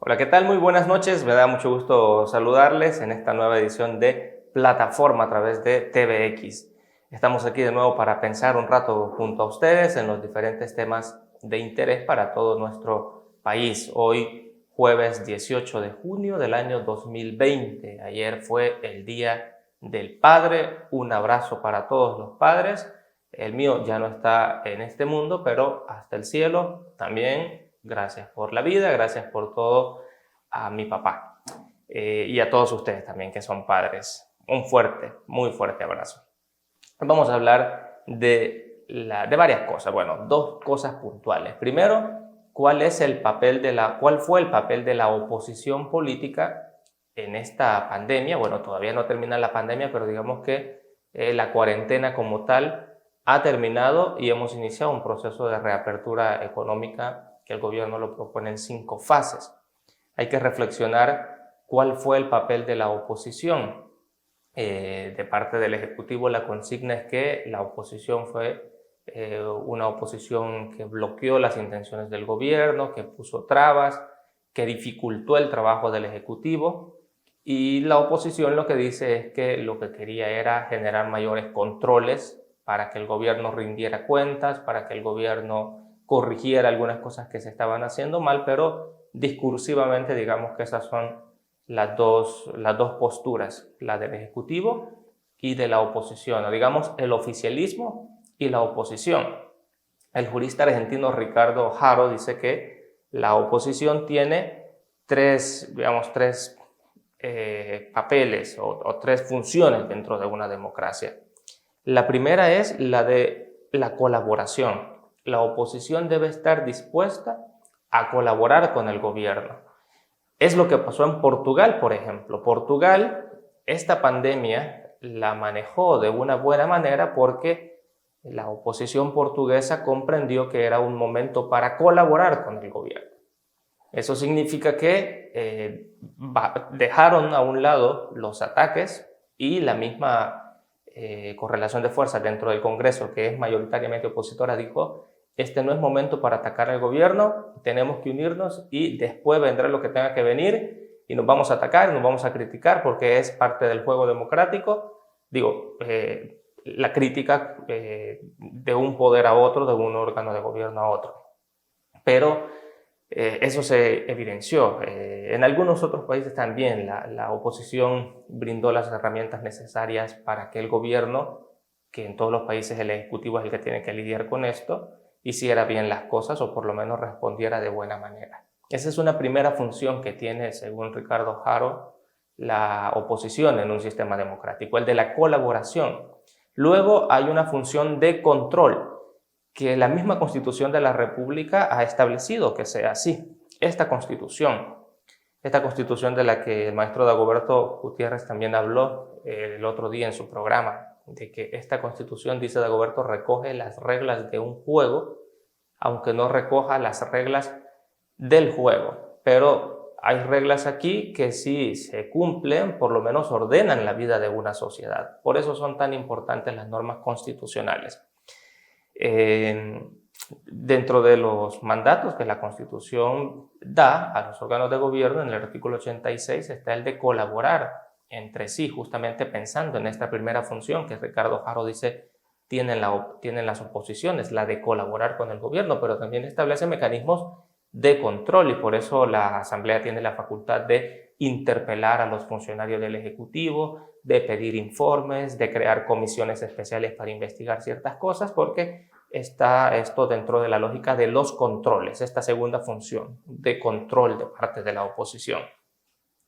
Hola, ¿qué tal? Muy buenas noches. Me da mucho gusto saludarles en esta nueva edición de Plataforma a través de TVX. Estamos aquí de nuevo para pensar un rato junto a ustedes en los diferentes temas de interés para todo nuestro país. Hoy, jueves 18 de junio del año 2020. Ayer fue el Día del Padre. Un abrazo para todos los padres. El mío ya no está en este mundo, pero hasta el cielo también. Gracias por la vida, gracias por todo a mi papá y a todos ustedes también que son padres. Un fuerte, muy fuerte abrazo. Vamos a hablar de varias cosas. Bueno, dos cosas puntuales. Primero, ¿cuál fue el papel de la oposición política en esta pandemia? Bueno, todavía no termina la pandemia, pero digamos que la cuarentena como tal ha terminado y hemos iniciado un proceso de reapertura económica que el gobierno lo propone en 5 fases. Hay que reflexionar cuál fue el papel de la oposición. De parte del Ejecutivo, la consigna es que la oposición fue una oposición que bloqueó las intenciones del gobierno, que puso trabas, que dificultó el trabajo del Ejecutivo. Y la oposición lo que dice es que lo que quería era generar mayores controles para que el gobierno rindiera cuentas, para que el gobierno corrigiera algunas cosas que se estaban haciendo mal, pero discursivamente digamos que esas son las dos posturas, la del Ejecutivo y de la oposición, o digamos el oficialismo y la oposición. El jurista argentino Ricardo Haro dice que la oposición tiene tres papeles o tres funciones dentro de una democracia. La primera es la de la colaboración. La oposición debe estar dispuesta a colaborar con el gobierno. Es lo que pasó en Portugal, por ejemplo. Portugal, esta pandemia la manejó de una buena manera porque la oposición portuguesa comprendió que era un momento para colaborar con el gobierno. Eso significa que dejaron a un lado los ataques y la misma correlación de fuerzas dentro del Congreso, que es mayoritariamente opositora, dijo: este no es momento para atacar al gobierno, tenemos que unirnos y después vendrá lo que tenga que venir y nos vamos a atacar, nos vamos a criticar porque es parte del juego democrático. Digo, la crítica de un poder a otro, de un órgano de gobierno a otro. Pero eso se evidenció. En algunos otros países también la oposición brindó las herramientas necesarias para que el gobierno, que en todos los países el ejecutivo es el que tiene que lidiar con esto, hiciera bien las cosas o por lo menos respondiera de buena manera. Esa es una primera función que tiene, según Ricardo Haro, la oposición en un sistema democrático, el de la colaboración. Luego hay una función de control, que la misma Constitución de la República ha establecido que sea así. Esta Constitución de la que el maestro Dagoberto Gutiérrez también habló el otro día en su programa, de que esta Constitución, dice Dagoberto, recoge las reglas de un juego, aunque no recoja las reglas del juego. Pero hay reglas aquí que si se cumplen, por lo menos ordenan la vida de una sociedad. Por eso son tan importantes las normas constitucionales. Dentro de los mandatos que la Constitución da a los órganos de gobierno, en el artículo 86 está el de colaborar entre sí, justamente pensando en esta primera función que Ricardo Haro dice tienen las oposiciones, la de colaborar con el gobierno, pero también establece mecanismos de control y por eso la Asamblea tiene la facultad de interpelar a los funcionarios del Ejecutivo, de pedir informes, de crear comisiones especiales para investigar ciertas cosas, porque está esto dentro de la lógica de los controles, esta segunda función de control de parte de la oposición.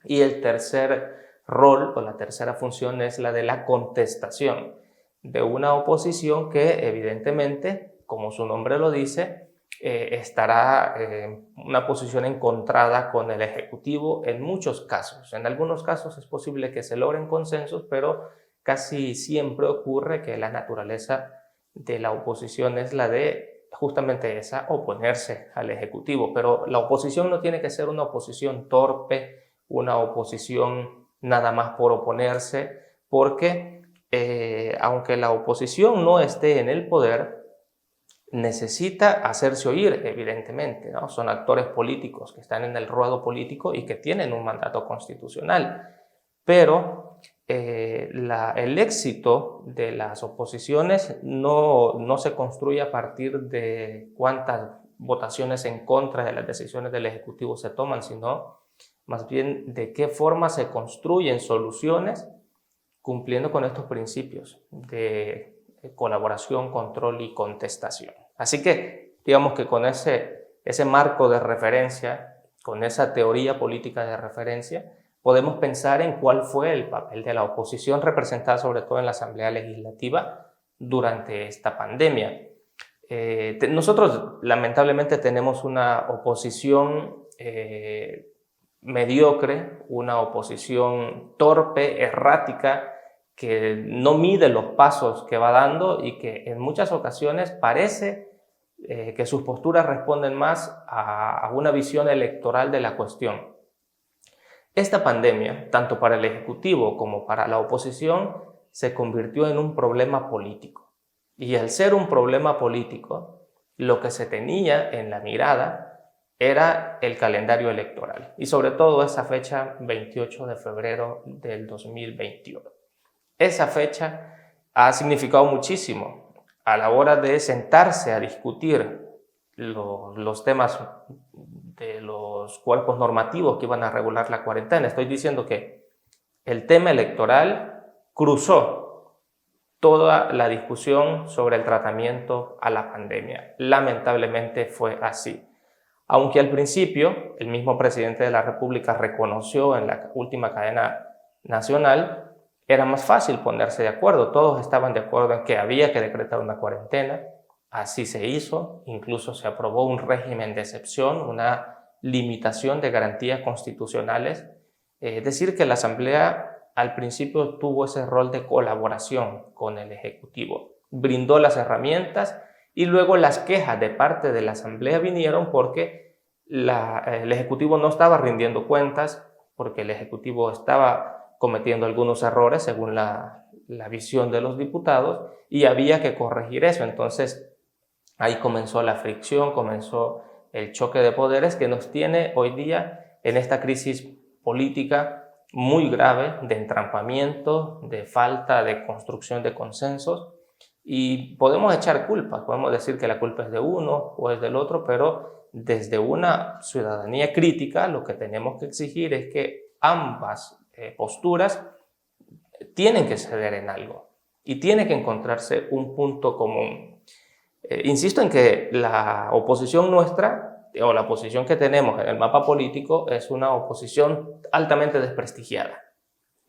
Y el tercer rol o la tercera función es la de la contestación de una oposición que evidentemente, como su nombre lo dice, estará en una posición encontrada con el Ejecutivo en muchos casos. En algunos casos es posible que se logren consensos, pero casi siempre ocurre que la naturaleza de la oposición es la de justamente esa, oponerse al Ejecutivo. Pero la oposición no tiene que ser una oposición torpe, una oposición nada más por oponerse, porque aunque la oposición no esté en el poder, necesita hacerse oír, evidentemente, ¿no? Son actores políticos que están en el ruedo político y que tienen un mandato constitucional, pero el éxito de las oposiciones no se construye a partir de cuántas votaciones en contra de las decisiones del Ejecutivo se toman, sino más bien de qué forma se construyen soluciones cumpliendo con estos principios de colaboración, control y contestación. Así que, digamos que con ese marco de referencia, con esa teoría política de referencia, podemos pensar en cuál fue el papel de la oposición representada sobre todo en la Asamblea Legislativa durante esta pandemia. Nosotros lamentablemente tenemos una oposición mediocre, una oposición torpe, errática, que no mide los pasos que va dando y que en muchas ocasiones parece que sus posturas responden más a una visión electoral de la cuestión. Esta pandemia, tanto para el Ejecutivo como para la oposición, se convirtió en un problema político. Y al ser un problema político, lo que se tenía en la mirada era el calendario electoral y sobre todo esa fecha 28 de febrero del 2021. Esa fecha ha significado muchísimo a la hora de sentarse a discutir los temas de los cuerpos normativos que iban a regular la cuarentena. Estoy diciendo que el tema electoral cruzó toda la discusión sobre el tratamiento a la pandemia. Lamentablemente fue así. Aunque al principio el mismo presidente de la República reconoció en la última cadena nacional, era más fácil ponerse de acuerdo. Todos estaban de acuerdo en que había que decretar una cuarentena. Así se hizo. Incluso se aprobó un régimen de excepción, una limitación de garantías constitucionales. Es decir, que la Asamblea al principio tuvo ese rol de colaboración con el Ejecutivo. Brindó las herramientas y luego las quejas de parte de la Asamblea vinieron porque el Ejecutivo no estaba rindiendo cuentas, porque el Ejecutivo estaba cometiendo algunos errores según la visión de los diputados y había que corregir eso. Entonces ahí comenzó la fricción, comenzó el choque de poderes que nos tiene hoy día en esta crisis política muy grave de entrampamiento, de falta de construcción de consensos, y podemos echar culpas, podemos decir que la culpa es de uno o es del otro, pero desde una ciudadanía crítica lo que tenemos que exigir es que ambas posturas tienen que ceder en algo y tiene que encontrarse un punto común. Insisto en que la oposición nuestra, o la oposición que tenemos en el mapa político, es una oposición altamente desprestigiada,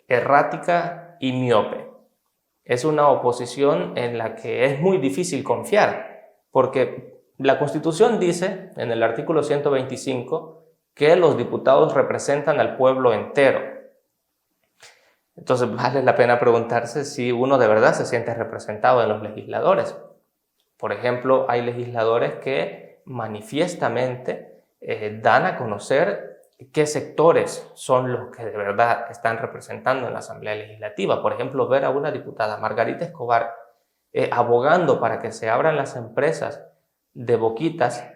errática y miope. Es una oposición en la que es muy difícil confiar, porque la Constitución dice, en el artículo 125, que los diputados representan al pueblo entero. Entonces vale la pena preguntarse si uno de verdad se siente representado en los legisladores. Por ejemplo, hay legisladores que manifiestamente dan a conocer qué sectores son los que de verdad están representando en la Asamblea Legislativa. Por ejemplo, ver a una diputada, Margarita Escobar, abogando para que se abran las empresas de boquitas,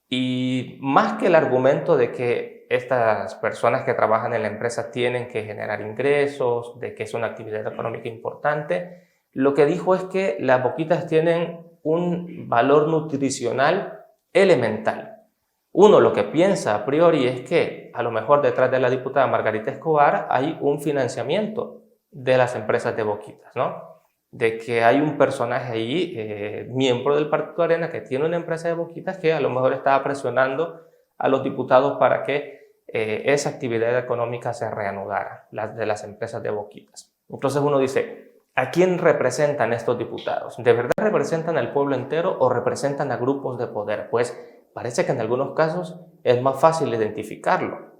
y más que el argumento de que estas personas que trabajan en la empresa tienen que generar ingresos, de que es una actividad económica importante, lo que dijo es que las boquitas tienen un valor nutricional elemental. Uno lo que piensa a priori es que a lo mejor detrás de la diputada Margarita Escobar hay un financiamiento de las empresas de boquitas, ¿no? De que hay un personaje ahí, miembro del Partido Arena, que tiene una empresa de boquitas que a lo mejor estaba presionando a los diputados para que esa actividad económica se reanudara, de las empresas de boquitas. Entonces uno dice, ¿a quién representan estos diputados? ¿De verdad representan al pueblo entero o representan a grupos de poder? Pues parece que en algunos casos es más fácil identificarlo.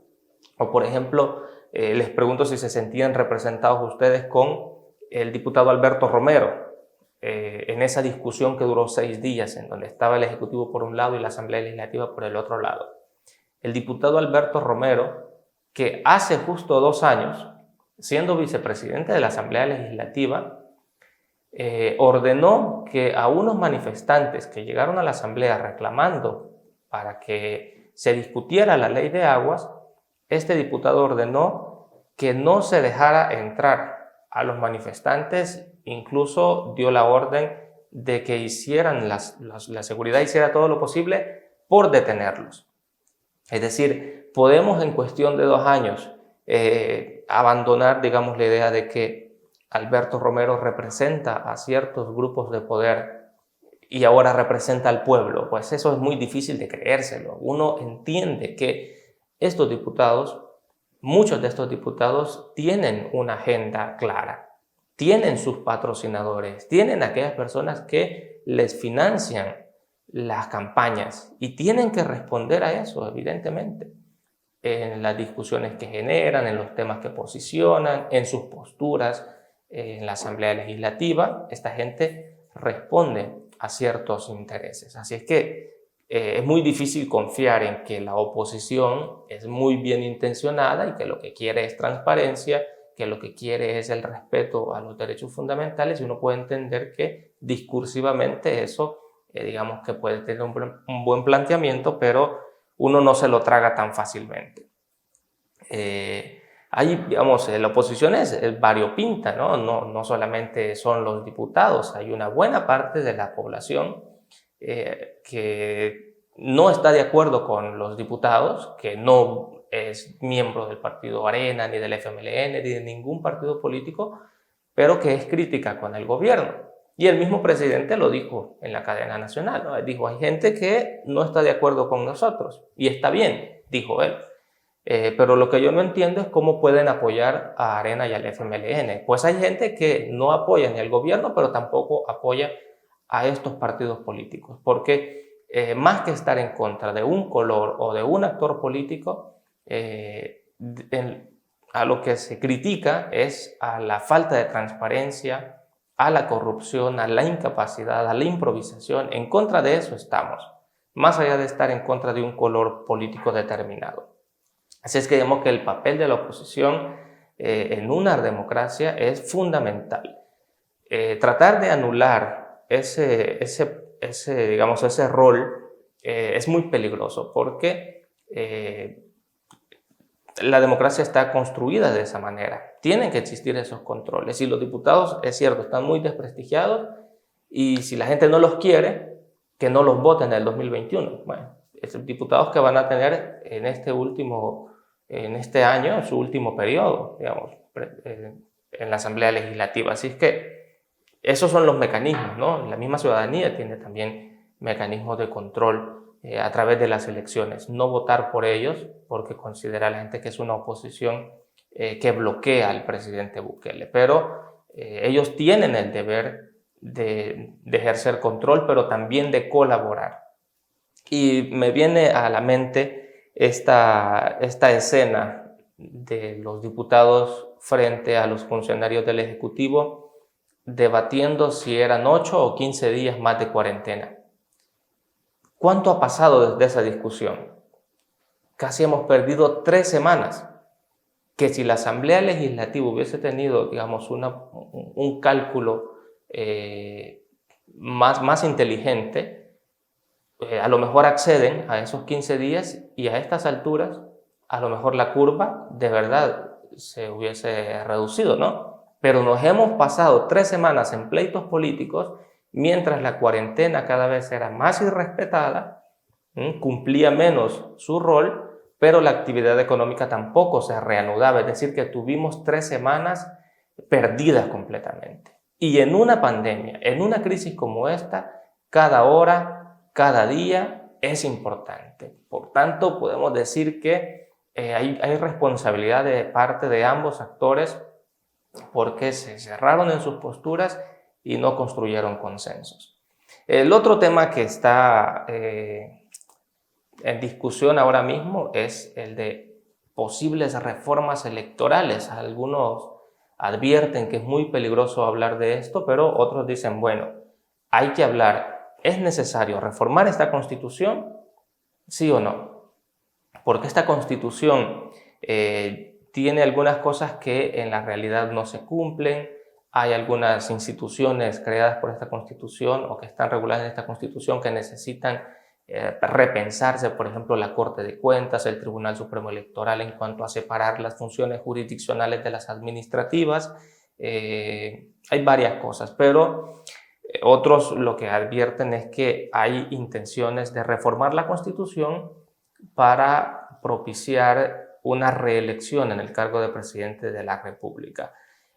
O por ejemplo, les pregunto si se sentían representados ustedes con el diputado Alberto Romero, en esa discusión que duró 6 días, en donde estaba el Ejecutivo por un lado y la Asamblea Legislativa por el otro lado. El diputado Alberto Romero, que hace justo 2 años, siendo vicepresidente de la Asamblea Legislativa, ordenó que a unos manifestantes que llegaron a la asamblea reclamando para que se discutiera la ley de aguas, este diputado ordenó que no se dejara entrar a los manifestantes, incluso dio la orden de que hicieran la seguridad hiciera todo lo posible por detenerlos. Es decir, podemos en cuestión de 2 años abandonar, digamos, la idea de que Alberto Romero representa a ciertos grupos de poder y ahora representa al pueblo. Pues eso es muy difícil de creérselo. Uno entiende que estos diputados, muchos de estos diputados tienen una agenda clara, tienen sus patrocinadores, tienen aquellas personas que les financian las campañas y tienen que responder a eso, evidentemente, en las discusiones que generan, en los temas que posicionan, en sus posturas, en la Asamblea Legislativa. Esta gente responde a ciertos intereses. Así es que es muy difícil confiar en que la oposición es muy bien intencionada y que lo que quiere es transparencia, que lo que quiere es el respeto a los derechos fundamentales, y uno puede entender que discursivamente eso, digamos que puede tener un buen planteamiento, pero uno no se lo traga tan fácilmente. Digamos, la oposición es variopinta, ¿no? No solamente son los diputados, hay una buena parte de la población que no está de acuerdo con los diputados, que no es miembro del partido Arena, ni del FMLN, ni de ningún partido político, pero que es crítica con el gobierno. Y el mismo presidente lo dijo en la cadena nacional, ¿no? Él dijo, hay gente que no está de acuerdo con nosotros, y está bien, dijo él. Pero lo que yo no entiendo es cómo pueden apoyar a Arena y al FMLN. Pues hay gente que no apoya ni al gobierno, pero tampoco apoya a estos partidos políticos, porque más que estar en contra de un color o de un actor político, a lo que se critica es a la falta de transparencia, a la corrupción, a la incapacidad, a la improvisación. En contra de eso estamos, más allá de estar en contra de un color político determinado. Así es que digamos que el papel de la oposición en una democracia es fundamental. Tratar de anular digamos, ese rol es muy peligroso, porque la democracia está construida de esa manera. Tienen que existir esos controles, y los diputados, es cierto, están muy desprestigiados, y si la gente no los quiere, que no los voten en el 2021. Bueno, esos diputados que van a tener en este año, en su último periodo, digamos, en la Asamblea Legislativa. Así es que esos son los mecanismos, ¿no? La misma ciudadanía tiene también mecanismos de control a través de las elecciones. No votar por ellos porque considera la gente que es una oposición que bloquea al presidente Bukele. Pero ellos tienen el deber de ejercer control, pero también de colaborar. Y me viene a la mente esta escena de los diputados frente a los funcionarios del Ejecutivo debatiendo si eran 8 o 15 días más de cuarentena. ¿Cuánto ha pasado desde esa discusión? Casi hemos perdido 3 semanas. Que si la Asamblea Legislativa hubiese tenido, digamos, un cálculo más inteligente, a lo mejor acceden a esos 15 días, y a estas alturas a lo mejor la curva de verdad se hubiese reducido, ¿no? Pero nos hemos pasado 3 semanas en pleitos políticos, mientras la cuarentena cada vez era más irrespetada, cumplía menos su rol, pero la actividad económica tampoco se reanudaba. Es decir, que tuvimos 3 semanas perdidas completamente. Y en una pandemia, en una crisis como esta, cada hora, cada día es importante. Por tanto, podemos decir que hay responsabilidad de parte de ambos actores, porque se cerraron en sus posturas y no construyeron consensos. El otro tema que está en discusión ahora mismo es el de posibles reformas electorales. Algunos advierten que es muy peligroso hablar de esto, pero otros dicen, bueno, hay que hablar. ¿Es necesario reformar esta Constitución? ¿Sí o no? Porque esta Constitución tiene algunas cosas que en la realidad no se cumplen, hay algunas instituciones creadas por esta Constitución o que están reguladas en esta Constitución que necesitan repensarse, por ejemplo, la Corte de Cuentas, el Tribunal Supremo Electoral en cuanto a separar las funciones jurisdiccionales de las administrativas. Hay varias cosas, pero otros lo que advierten es que hay intenciones de reformar la Constitución para propiciar una reelección en el cargo de presidente de la República.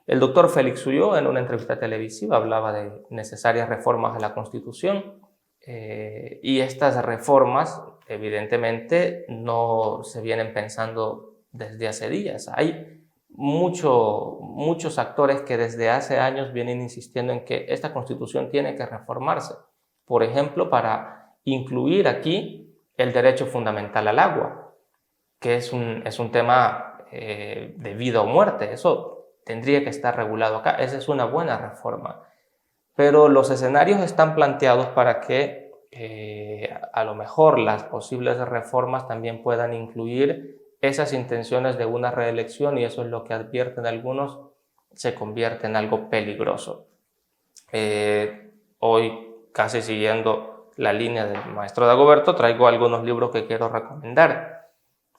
El doctor Félix Ulloa, en una entrevista televisiva, hablaba de necesarias reformas a la Constitución y estas reformas, evidentemente, no se vienen pensando desde hace días. Hay muchos actores que desde hace años vienen insistiendo en que esta Constitución tiene que reformarse. Por ejemplo, para incluir aquí el derecho fundamental al agua, que es un tema de vida o muerte. Eso tendría que estar regulado acá. Esa es una buena reforma. Pero los escenarios están planteados para que a lo mejor las posibles reformas también puedan incluir esas intenciones de una reelección, y eso es lo que advierten algunos, se convierte en algo peligroso. Hoy, casi siguiendo la línea del maestro Dagoberto, traigo algunos libros que quiero recomendar.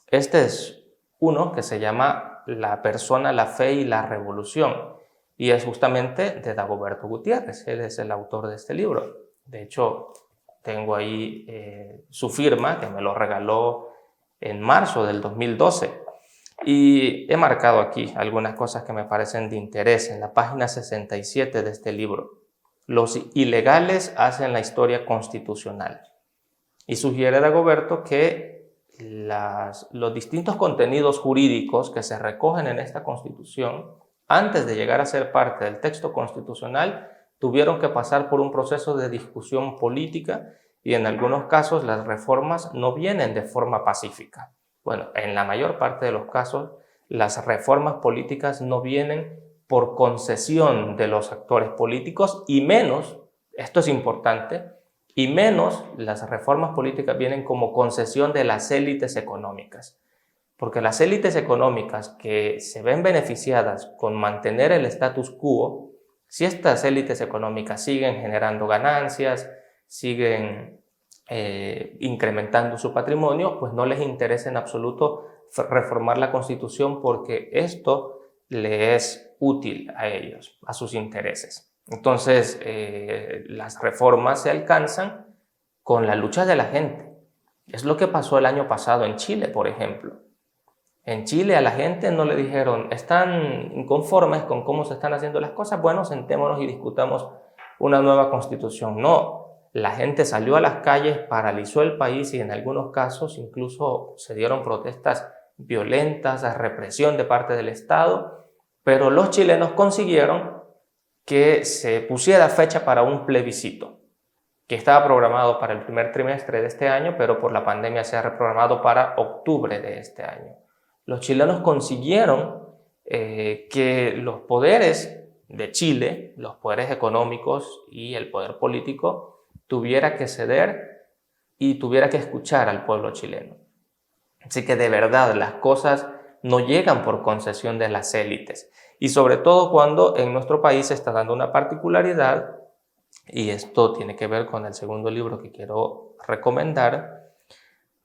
Este es uno que se llama La persona, la fe y la revolución, y es justamente de Dagoberto Gutiérrez. Él es el autor de este libro. De hecho, tengo ahí su firma, que me lo regaló en marzo del 2012, y he marcado aquí algunas cosas que me parecen de interés. En la página 67 de este libro: los ilegales hacen la historia constitucional, y sugiere Dagoberto que los distintos contenidos jurídicos que se recogen en esta Constitución, antes de llegar a ser parte del texto constitucional, tuvieron que pasar por un proceso de discusión política, y en algunos casos las reformas no vienen de forma pacífica. Bueno, en la mayor parte de los casos, las reformas políticas no vienen por concesión de los actores políticos, y menos, esto es importante, y menos las reformas políticas vienen como concesión de las élites económicas. Porque las élites económicas que se ven beneficiadas con mantener el status quo, si estas élites económicas siguen generando ganancias, siguen incrementando su patrimonio, pues no les interesa en absoluto reformar la Constitución, porque esto le es útil a ellos, a sus intereses. Entonces, las reformas se alcanzan con la lucha de la gente. Es lo que pasó el año pasado en Chile, por ejemplo. En Chile a la gente no le dijeron, ¿están inconformes con cómo se están haciendo las cosas? Bueno, sentémonos y discutamos una nueva Constitución. No, la gente salió a las calles, paralizó el país, y en algunos casos incluso se dieron protestas violentas, a represión de parte del Estado, pero los chilenos consiguieron que se pusiera fecha para un plebiscito, que estaba programado para el primer trimestre de este año, pero por la pandemia se ha reprogramado para octubre de este año. Los chilenos consiguieron que los poderes de Chile, los poderes económicos y el poder político, tuviera que ceder y tuviera que escuchar al pueblo chileno. Así que de verdad las cosas no llegan por concesión de las élites, y sobre todo cuando en nuestro país se está dando una particularidad, y esto tiene que ver con el segundo libro que quiero recomendar,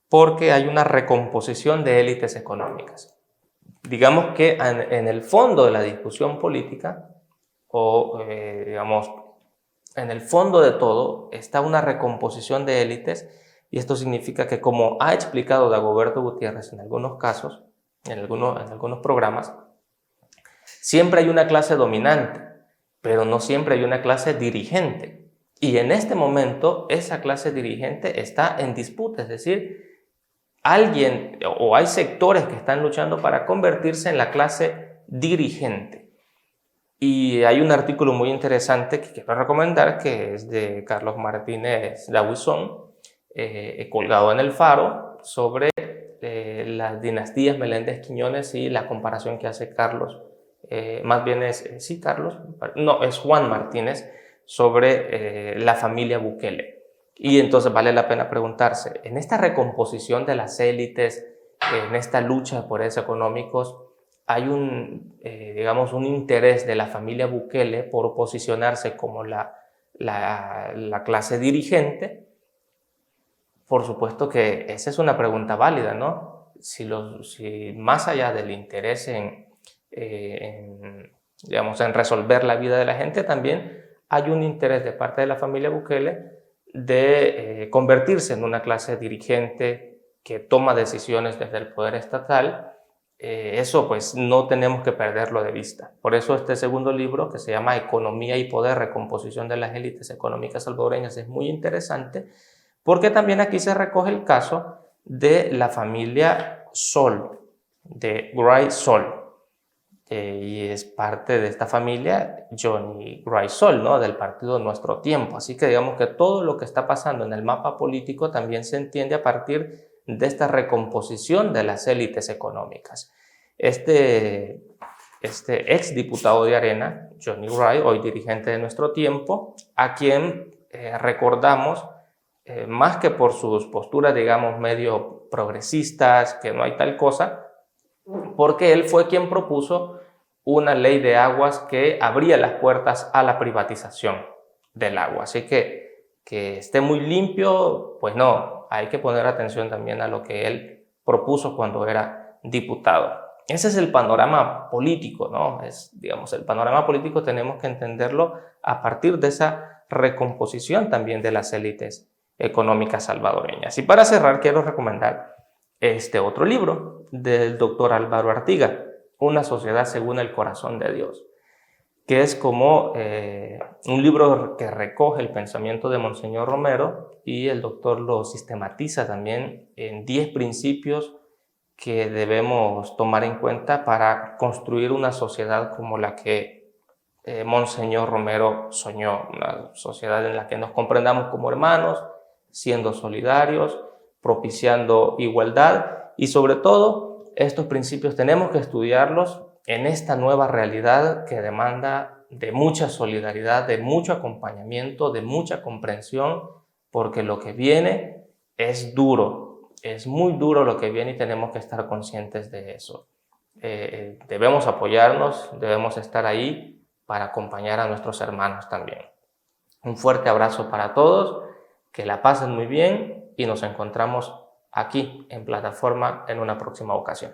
porque hay una recomposición de élites económicas. Digamos que en el fondo de la discusión política, o digamos, en el fondo de todo, está una recomposición de élites, y esto significa que, como ha explicado Dagoberto Gutiérrez en algunos casos, en algunos programas, siempre hay una clase dominante, pero no siempre hay una clase dirigente. Y en este momento esa clase dirigente está en disputa, es decir, alguien o hay sectores que están luchando para convertirse en la clase dirigente. Y hay un artículo muy interesante que quiero recomendar, que es de Carlos Martínez Labuizón, colgado en El Faro, sobre las dinastías Meléndez Quiñones y la comparación que hace Carlos, más bien es Juan Martínez, sobre la familia Bukele. Y entonces vale la pena preguntarse, en esta recomposición de las élites, en esta lucha de poderes económicos, hay digamos, un interés de la familia Bukele por posicionarse como la clase dirigente. Por supuesto que esa es una pregunta válida, ¿no? Si más allá del interés digamos, en resolver la vida de la gente, también hay un interés de parte de la familia Bukele de convertirse en una clase dirigente que toma decisiones desde el poder estatal. Eso pues no tenemos que perderlo de vista. Por eso este segundo libro, que se llama Economía y Poder, recomposición de las élites económicas salvadoreñas, es muy interesante, porque también aquí se recoge el caso de la familia Sol, de Gray Sol, y es parte de esta familia Johnny Gray Sol, ¿no? Del partido Nuestro Tiempo. Así que digamos que todo lo que está pasando en el mapa político también se entiende a partir de esta recomposición de las élites económicas. Este ex diputado de Arena, Johnny Gray, hoy dirigente de Nuestro Tiempo, a quien recordamos más que por sus posturas, digamos, medio progresistas, que no hay tal cosa, porque él fue quien propuso una ley de aguas que abría las puertas a la privatización del agua. Así que esté muy limpio, pues no, hay que poner atención también a lo que él propuso cuando era diputado. Ese es el panorama político, ¿no? Digamos, el panorama político tenemos que entenderlo a partir de esa recomposición también de las élites económicas salvadoreñas. Y para cerrar, quiero recomendar este otro libro del doctor Álvaro Artiga, Una sociedad según el corazón de Dios, que es como un libro que recoge el pensamiento de Monseñor Romero, y el doctor lo sistematiza también en 10 principios que debemos tomar en cuenta para construir una sociedad como la que Monseñor Romero soñó, una sociedad en la que nos comprendamos como hermanos, siendo solidarios, propiciando igualdad, y sobre todo estos principios tenemos que estudiarlos en esta nueva realidad que demanda de mucha solidaridad, de mucho acompañamiento, de mucha comprensión, porque lo que viene es duro, es muy duro lo que viene y tenemos que estar conscientes de eso. Debemos apoyarnos, debemos estar ahí para acompañar a nuestros hermanos también. Un fuerte abrazo para todos, que la pasen muy bien y nos encontramos aquí en Plataforma en una próxima ocasión.